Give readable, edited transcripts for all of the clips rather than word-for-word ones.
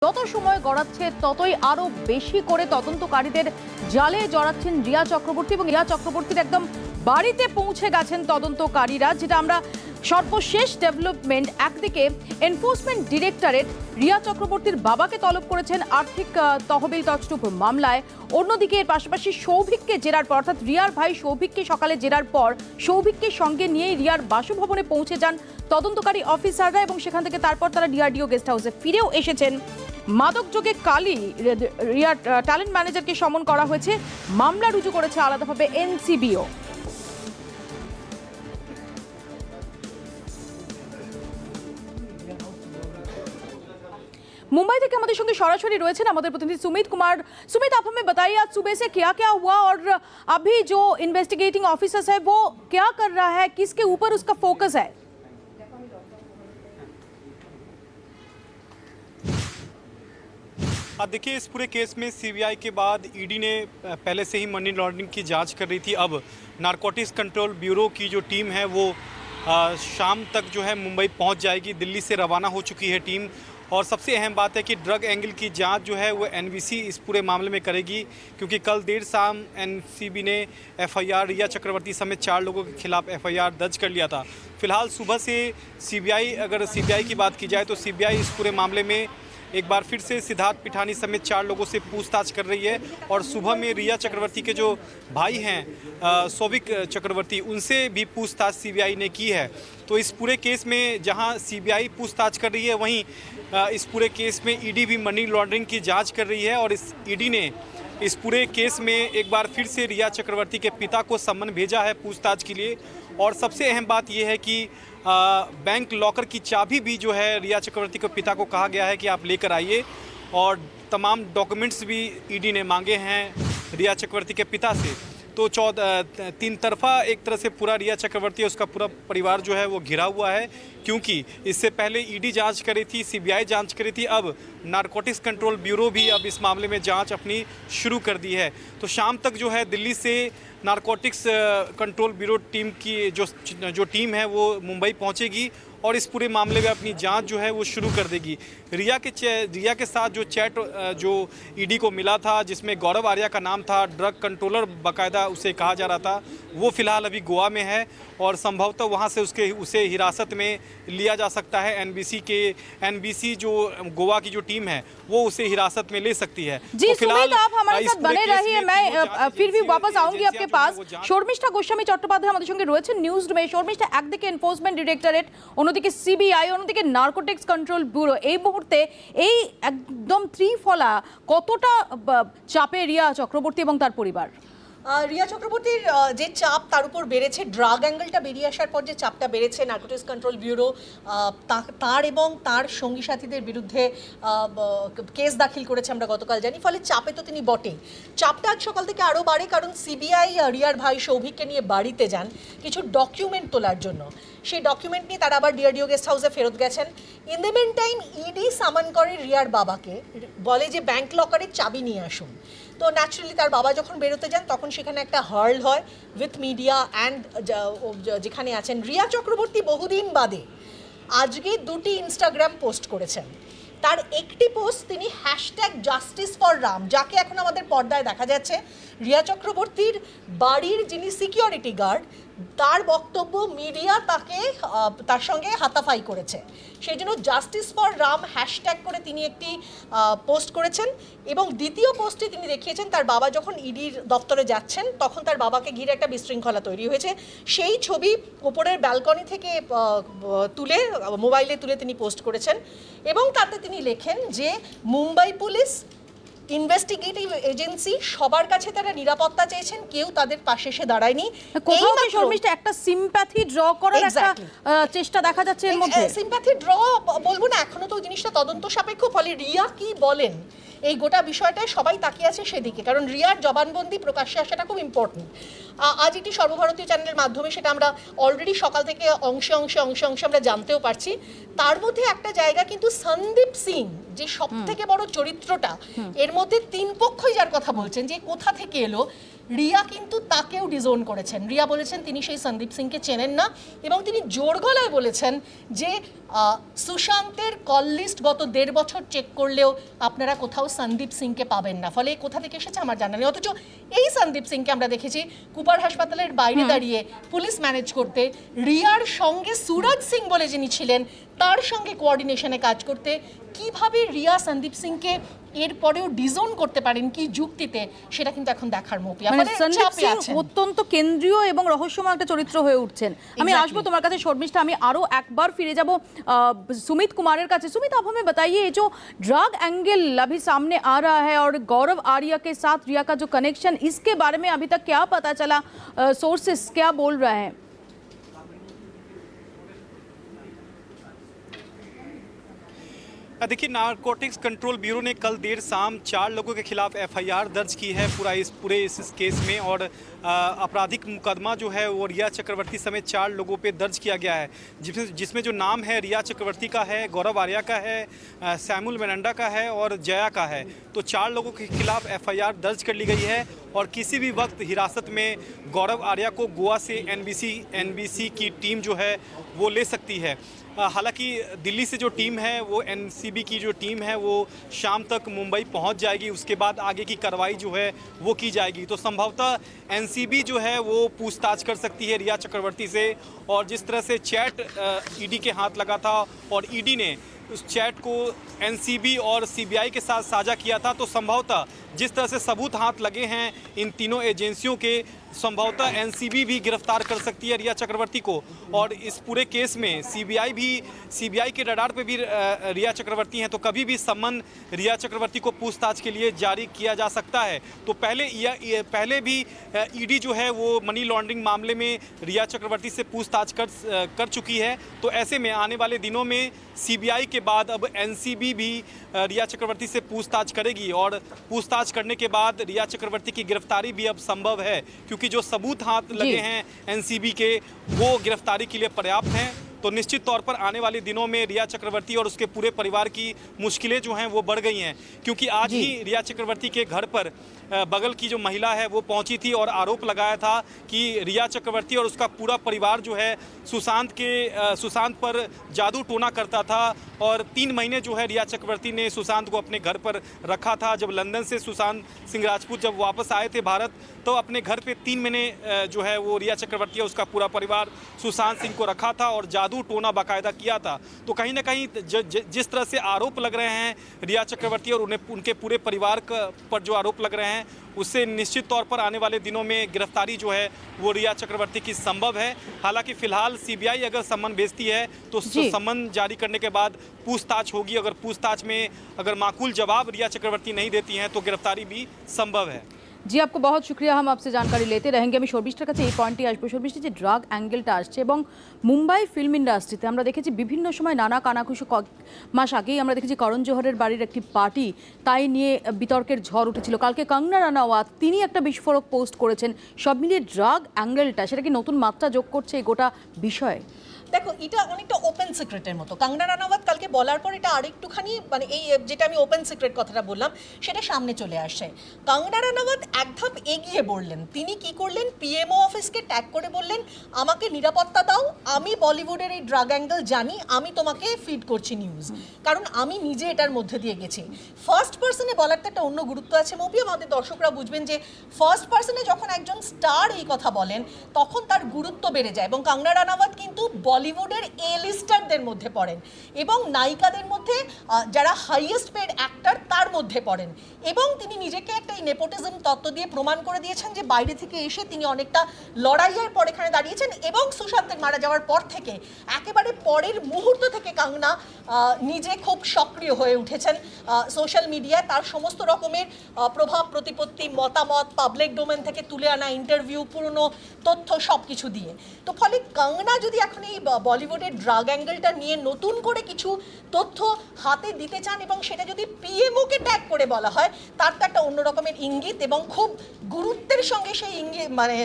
যত সময় গড়াচ্ছে ততই আরো বেশি করে তদন্তকারীদের জালে জড়াচ্ছেন রিয়া চক্রবর্তী এবং রিয়া চক্রবর্তীর একদম বাড়িতে পৌঁছে গেছেন তদন্তকারীরা। যেটা আমরা সর্বশেষ ডেভেলপমেন্ট, একদিকে এনফোর্সমেন্ট ডিরেক্টরেট রিয়া চক্রবর্তীর বাবাকে তলব করেছেন আর্থিক তহবিল তছরূপ মামলায়, অন্যদিকে এর পাশাপাশি সৌভিককে জেরার পর, অর্থাৎ রিয়ার ভাই সৌভিককে সকালে জেরার পর সৌভিককে সঙ্গে নিয়েই রিয়ার বাসভবনে পৌঁছে যান তদন্তকারী অফিসাররা এবং সেখান থেকে তারপর তারা ডিআরডিও গেস্ট হাউসে ফিরেও এসেছেন। মাদকযোগে কালি রিয়ার ট্যালেন্ট ম্যানেজারকে সমন করা হয়েছে, মামলা রুজু করেছে আলাদাভাবে এনসিবিও। मुंबई থেকে আমাদের সঙ্গে সরাসরি রয়েছেন আমাদের প্রতিনিধি सुमित कुमार। सुमित, आप हमें बताइए आज सुबह से क्या क्या हुआ और अभी जो इन्वेस्टिगेटिंग ऑफिसर्स है वो क्या कर रहा है, किसके ऊपर उसका फोकस है? देखिए, इस पूरे केस में सीबीआई के बाद ईडी ने पहले से ही मनी लॉन्ड्रिंग की जांच कर रही थी। अब नारकोटिक्स कंट्रोल ब्यूरो की जो टीम है वो शाम तक जो है मुंबई पहुंच जाएगी। दिल्ली से रवाना हो चुकी है टीम। और सबसे अहम बात है कि ड्रग एंगल की जांच जो है वो एनबीसी इस पूरे मामले में करेगी, क्योंकि कल देर शाम एनसीबी ने एफआईआर रिया चक्रवर्ती समेत 4 लोगों के खिलाफ एफआईआर दर्ज कर लिया था। फिलहाल सुबह से अगर सीबीआई की बात की जाए तो सीबीआई इस पूरे मामले में एक बार फिर से सिद्धार्थ पिठानी समेत 4 लोगों से पूछताछ कर रही है। और सुबह में रिया चक्रवर्ती के जो भाई हैं सौभिक चक्रवर्ती, उनसे भी पूछताछ सीबीआई ने की है। तो इस पूरे केस में जहां सीबीआई पूछताछ कर रही है, वहीं इस पूरे केस में ईडी भी मनी लॉन्ड्रिंग की जांच कर रही है। और इस ईडी ने इस पूरे केस में एक बार फिर से रिया चक्रवर्ती के पिता को सम्मन भेजा है पूछताछ के लिए। और सबसे अहम बात यह है कि बैंक लॉकर की चाबी भी जो है रिया चक्रवर्ती के पिता को कहा गया है कि आप लेकर आइए। और तमाम डॉक्यूमेंट्स भी ईडी ने मांगे हैं रिया चक्रवर्ती के पिता से। तो 3 तरफा एक तरह से पूरा रिया चक्रवर्ती उसका पूरा परिवार जो है वो घिरा हुआ है, क्योंकि इससे पहले ईडी जांच करी थी, सीबीआई जांच करी थी, अब नारकोटिक्स कंट्रोल ब्यूरो भी अब इस मामले में जांच अपनी शुरू कर दी है। तो शाम तक जो है दिल्ली से नारकोटिक्स कंट्रोल ब्यूरो टीम की जो टीम है वो मुंबई पहुंचेगी और इस पूरे मामले में अपनी जांच जो है वो शुरू कर देगी। रिया के साथ जो चैट जो ईडी को मिला था, जिसमें गौरव आर्या का नाम था, ड्रग कंट्रोलर बाकायदा उसे कहा जा रहा था, वो फिलहाल अभी गोवा में है और संभवतः वहाँ से उसे हिरासत में लिया जा सकता है। एनबीसी जो गोवा की जो टीम है वो उसे हिरासत में ले सकती है। जी तो सुमित, आप हमारे साथ बने रहिए, मैं फिर भी वापस आऊंगी आपके पास। शर्मिष्ठा गोस्वामी चट्टोपाध्याय আমাদের সঙ্গে রয়েছেন নিউজ রুমে। শর্মিষ্ঠা, একদিকে এনফোর্সমেন্ট ডিরেক্টরেট, অন্যদিকে সিবিআই, অন্যদিকে নারকোটিক্স কন্ট্রোল ব্যুরো, এই মুহূর্তে এই একদম ত্রিফলা কতটা চাপে রিয়া চক্রবর্তী এবং তার পরিবার? রিয়া চক্রবর্তীর যে চাপ তার উপর বেড়েছে, ড্রাগ অ্যাঙ্গেলটা বেরিয়ে আসার পর যে চাপটা বেড়েছে, নারকোটিক্স কন্ট্রোল ব্যুরো তার এবং তার সঙ্গী সাথীদের বিরুদ্ধে কেস দাখিল করেছে আমরা গতকাল জানি। ফলে চাপে তো তিনি বটেই। চাপটা আজ সকাল থেকে আরও বাড়ে, কারণ সিবিআই রিয়ার ভাই সৌভিককে নিয়ে বাড়িতে যান কিছু ডকুমেন্ট তোলার জন্য। সেই ডকুমেন্ট নিয়ে তারা আবার ডিআরডিও গেস্ট হাউসে ফেরত গেছেন। In the meantime ED সামান করে রিয়ার বাবাকে, বলে যে ব্যাংক লকারের চাবি নিয়ে আসুন। তো ন্যাচারালি তার বাবা যখন বেরোতে যান তখন সেখানে একটা হার্ল হয় উইথ মিডিয়া অ্যান্ড যেখানে আছেন রিয়া চক্রবর্তী। বহুদিন বাদে আজকে 2টি ইনস্টাগ্রাম পোস্ট করেছেন। তার একটি পোস্ট তিনি #জাস্টিস ফর রাম, যাকে এখন আমাদের পর্দায় দেখা যাচ্ছে, রিয়া চক্রবর্তীর বাড়ির যিনি সিকিউরিটি গার্ড, তার বক্তব্য মিডিয়া তার সঙ্গে হাতাফাই করেছে, সেই জন্য #জাস্টিস ফর রাম হ্যাশট্যাগ করে তিনি একটি পোস্ট করেছেন। এবং দ্বিতীয় পোস্টে তিনি দেখিয়েছেন তার বাবা যখন ইডির দপ্তরে যাচ্ছেন তখন তার বাবাকে ঘিরে একটা বিশৃঙ্খলা তৈরি হয়েছে। সেই ছবি ওপরের ব্যালকনি থেকে মোবাইলে তুলে তিনি পোস্ট করেছেন এবং তাতে তিনি লেখেন যে মুম্বাই পুলিশ, ইনভেস্টিগেটিভ এজেন্সি, সবার কাছে তারা নিরাপত্তা চেয়েছেন, কেউ তাদের পাশে এসে দাঁড়ায়নি। কোথাও কি শর্মিষ্ঠা একটা সিম্প্যাথি ড্র করার একটা চেষ্টা দেখা যাচ্ছে এর মধ্যে? সিম্প্যাথি ড্র বলবো না, এখনো তো জিনিসটা তদন্ত সাপেক্ষ। ফলে রিয়া কি বলেন এই গোটা বিষয়টায় সবাই তাকিয়ে আছে সেদিকে, কারণ রিয়ার জবানবন্দি প্রকাশ্যে আসাটা খুব ইম্পর্টেন্ট। আজ একটি সর্বভারতীয় চ্যানেলের মাধ্যমে সেটা আমরা অলরেডি সকাল থেকে অংশে আমরা জানতেও পারছি। তার মধ্যে একটা জায়গা কিন্তু সন্দীপ সিং যে সব থেকে বড় চরিত্রটা, এর মধ্যে তিন পক্ষই যার কথা বলছেন যে কোথা থেকে এলো, রিয়া কিন্তু তাকেও ডিজোন করেছেন। রিয়া বলেছেন তিনি সেই সন্দীপ সিংকে চেনেন না, এবং তিনি জোর গলায় বলেছেন যে সুশান্তের কল লিস্ট গত 1.5 বছর চেক করলেও আপনারা কোথাও সন্দীপ সিংকে পাবেন না। ফলে কোথা থেকে এসেছে আমার জানা নেই। অথচ এই সন্দীপ সিংকে আমরা দেখেছি কুপার হাসপাতালের বাইরে দাঁড়িয়ে পুলিশ ম্যানেজ করতে, রিয়ার সঙ্গে সুরজ সিং বলে যিনি ছিলেন তার সঙ্গে কোঅর্ডিনেশনে কাজ করতে। কিভাবে রিয়া সন্দীপ সিংকে এরপরেও ডিজোন করতে পারেন কি যুক্তিতে, সেটা কিন্তু এখন দেখার মতো। মানে সন্দীপ সিং অত্যন্ত কেন্দ্রীয় এবং রহস্যময় একটা চরিত্র হয়ে উঠছেন। আমি আসবো তোমার কাছে শর্মিষ্ঠা, আমি আরো একবার ফিরে যাব सुमित कुमार काছে। सुमित, आप हमें बताइए जो ड्रग एंगल अभी सामने आ रहा है और गौरव आर्या के साथ रिया का जो कनेक्शन, इसके बारे में अभी तक क्या पता चला, सोर्सेस क्या बोल रहे हैं? देखिए, नारकोटिक्स कंट्रोल ब्यूरो ने कल देर शाम 4 लोगों के खिलाफ एफआईआर दर्ज की है पूरे इस केस में, और आपराधिक मुकदमा जो है वो रिया चक्रवर्ती समेत 4 लोगों पे दर्ज किया गया है, जिसमें जो नाम है रिया चक्रवर्ती का है, गौरव आर्या का है, सैमुअल मेनंडा का है और जया का है। तो 4 लोगों के खिलाफ एफआईआर दर्ज कर ली गई है, और किसी भी वक्त हिरासत में गौरव आर्या को गोवा से एनबीसी की टीम जो है वो ले सकती है। हालांकि दिल्ली से जो टीम है वो एनसीबी की जो टीम है वो शाम तक मुंबई पहुंच जाएगी, उसके बाद आगे की कार्रवाई जो है वो की जाएगी। तो संभवतः एनसीबी जो है वो पूछताछ कर सकती है रिया चक्रवर्ती से, और जिस तरह से चैट ईडी के हाथ लगा था और ईडी ने उस चैट को एनसीबी और सीबीआई के साथ साझा किया था, तो संभवतः जिस तरह से सबूत हाथ लगे हैं इन तीनों एजेंसियों के, संभवतः एनसीबी भी गिरफ्तार कर सकती है रिया चक्रवर्ती को। और इस पूरे केस में सीबीआई के रडार पे भी रिया चक्रवर्ती हैं, तो कभी भी सम्मन रिया चक्रवर्ती को पूछताछ के लिए जारी किया जा सकता है। तो पहले भी ईडी जो है वो मनी लॉन्ड्रिंग मामले में रिया चक्रवर्ती से पूछताछ कर चुकी है। तो ऐसे में आने वाले दिनों में सीबीआई के बाद अब एनसीबी भी रिया चक्रवर्ती से पूछताछ करेगी, और पूछताछ करने के बाद रिया चक्रवर्ती की गिरफ्तारी भी अब संभव है, क्योंकि जो सबूत हाथ लगे हैं एनसीबी के वो गिरफ्तारी के लिए पर्याप्त हैं। तो निश्चित तौर पर आने वाले दिनों में रिया चक्रवर्ती और उसके पूरे परिवार की मुश्किलें जो हैं वो बढ़ गई हैं, क्योंकि आज ही रिया चक्रवर्ती के घर पर बगल की जो महिला है वो पहुंची थी और आरोप लगाया था कि रिया चक्रवर्ती और उसका पूरा परिवार जो है सुशांत पर जादू टोना करता था, और 3 महीने जो है रिया चक्रवर्ती ने सुशांत को अपने घर पर रखा था। जब लंदन से सुशांत सिंह राजपूत जब वापस आए थे भारत, तो अपने घर पे 3 महीने जो है वो रिया चक्रवर्ती और उसका पूरा परिवार सुशांत सिंह को रखा था और जादू टोना बाकायदा किया था। तो कहीं ना कहीं जिस तरह से आरोप लग रहे हैं रिया चक्रवर्ती और उनके पूरे परिवार पर जो आरोप लग रहे हैं, उससे निश्चित तौर पर आने वाले दिनों में गिरफ्तारी जो है वो रिया चक्रवर्ती की संभव है। हालांकि फिलहाल सीबीआई अगर सम्मन भेजती है तो सम्मन जारी करने के बाद पूछताछ होगी। अगर पूछताछ में अगर माकूल जवाब रिया चक्रवर्ती नहीं देती हैं तो गिरफ्तारी भी संभव है। জি, आपको बहुत शुक्रिया, हम आपसे जानकारी लेते रहेंगे। আমি শর্মিষ্ঠার কাছে এই পয়েন্টে আসবো। শর্মিষ্ঠা, যে ড্রাগ অ্যাঙ্গেলটা আসছে এবং মুম্বাই ফিল্ম ইন্ডাস্ট্রিতে আমরা দেখেছি বিভিন্ন সময় নানা কানাঘুষো, মাস আগেই আমরা দেখেছি করণ জোহরের বাড়ির একটি পার্টি, তাই নিয়ে বিতর্কের ঝড় উঠেছিল। কালকে কঙ্গনা রানাওয়াত তিনি একটা বিস্ফোরক পোস্ট করেছেন। সব মিলিয়ে ড্রাগ অ্যাঙ্গেলটা সেটা কি নতুন মাত্রা যোগ করছে এই গোটা বিষয়ে? দেখো, এটা অনেকটা ওপেন সিক্রেটের মতো। কঙ্গনা রানাওয়াত কালকে বলার পর এটা আরেকটুখানি মানে এই যেটা আমি ওপেন সিক্রেট কথাটা বললাম সেটা সামনে চলে আসে। কঙ্গনা রানাওয়াত এক ধাপ এগিয়ে বললেন। তিনি কি করলেন, পিএমও অফিসকে ট্যাগ করে বললেন আমাকে নিরাপত্তা দাও, আমি বলিউডের এই ড্রাগ অ্যাঙ্গেল জানি, আমি তোমাকে ফিড করছি নিউজ, কারণ আমি নিজে এটার মধ্যে দিয়ে গেছি। ফার্স্ট পার্সনে বলার তো একটা অন্য গুরুত্ব আছে মৌপি, আমাদের দর্শকরা বুঝবেন যে ফার্স্ট পার্সনে যখন একজন স্টার এই কথা বলেন তখন তার গুরুত্ব বেড়ে যায়। এবং কঙ্গনা রানাওয়াত কিন্তু বলিউডের এ লিস্টারদের মধ্যে পড়েন এবং নায়িকাদের মধ্যে যারা হাইয়েস্ট পেড অ্যাক্টর তার মধ্যে পড়েন, এবং তিনি নিজেকে একটা নেপোটিজম তত্ত্ব দিয়ে প্রমাণ করে দিয়েছেন যে বাইরে থেকে এসে তিনি অনেকটা লড়াইয়ের পর এখানে দাঁড়িয়েছেন। এবং সুশান্তের মারা যাওয়ার পর থেকে একেবারে পরের মুহূর্ত থেকে কঙ্গনা নিজে খুব সক্রিয় হয়ে উঠেছেন সোশ্যাল মিডিয়ায়, তার সমস্ত রকমের প্রভাব প্রতিপত্তি, মতামত, পাবলিক ডোমেন থেকে তুলে আনা ইন্টারভিউ, পুরনো তথ্য সব কিছু দিয়ে। তো ফলে কঙ্গনা যদি এখন এই বলিউডের ড্রাগ অ্যাঙ্গেলটা নিয়ে নতুন করে কিছু তথ্য হাতে দিতে চান এবং সেটা যদি পিএমওকে ট্যাগ করে বলা হয়, তার তো একটা অন্য রকমের ইঙ্গিত এবং খুব গুরুত্বের সঙ্গে সেই ইঙ্গিত মানে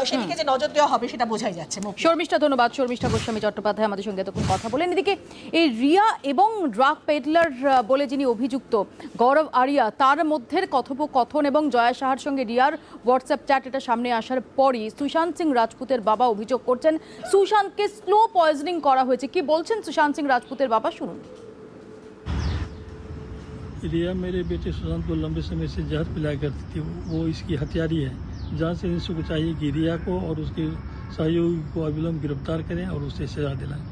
সেদিকে যে নজর দেওয়া হবে সেটা বোঝাই যাচ্ছে। শর্মিষ্ঠা, ধন্যবাদ। শর্মিষ্ঠা গোস্বামী চট্টোপাধ্যায় আমাদের সঙ্গে এতক্ষণ কথা বলেন। এদিকে এই রিয়া এবং ড্রাগ পেডলার বলে যিনি অভিযুক্ত গৌরব আরিয়া, তার মধ্যে কথোপকথন এবং জয়া সাহার সঙ্গে রিয়ার হোয়াটসঅ্যাপ চ্যাট এটা সামনে আসার পরই সুশান্ত সিং রাজপুতের বাবা অভিযোগ করছেন সুশান্তকে স্লো পয়জনিং করা হয়েছে। কি বলছেন সুশান্ত সিং রাজপুতের বাবা, শুনুন। रिया मेरे बेटे सुशांत को लंबे समय से जहर पिलाया करती थी, वो इसकी हत्यारी है। जांच एजेंसी को चाहिए कि रिया को और उसके सहयोगी को अविलंब गिरफ्तार करें और उसे सजा दिलाएं।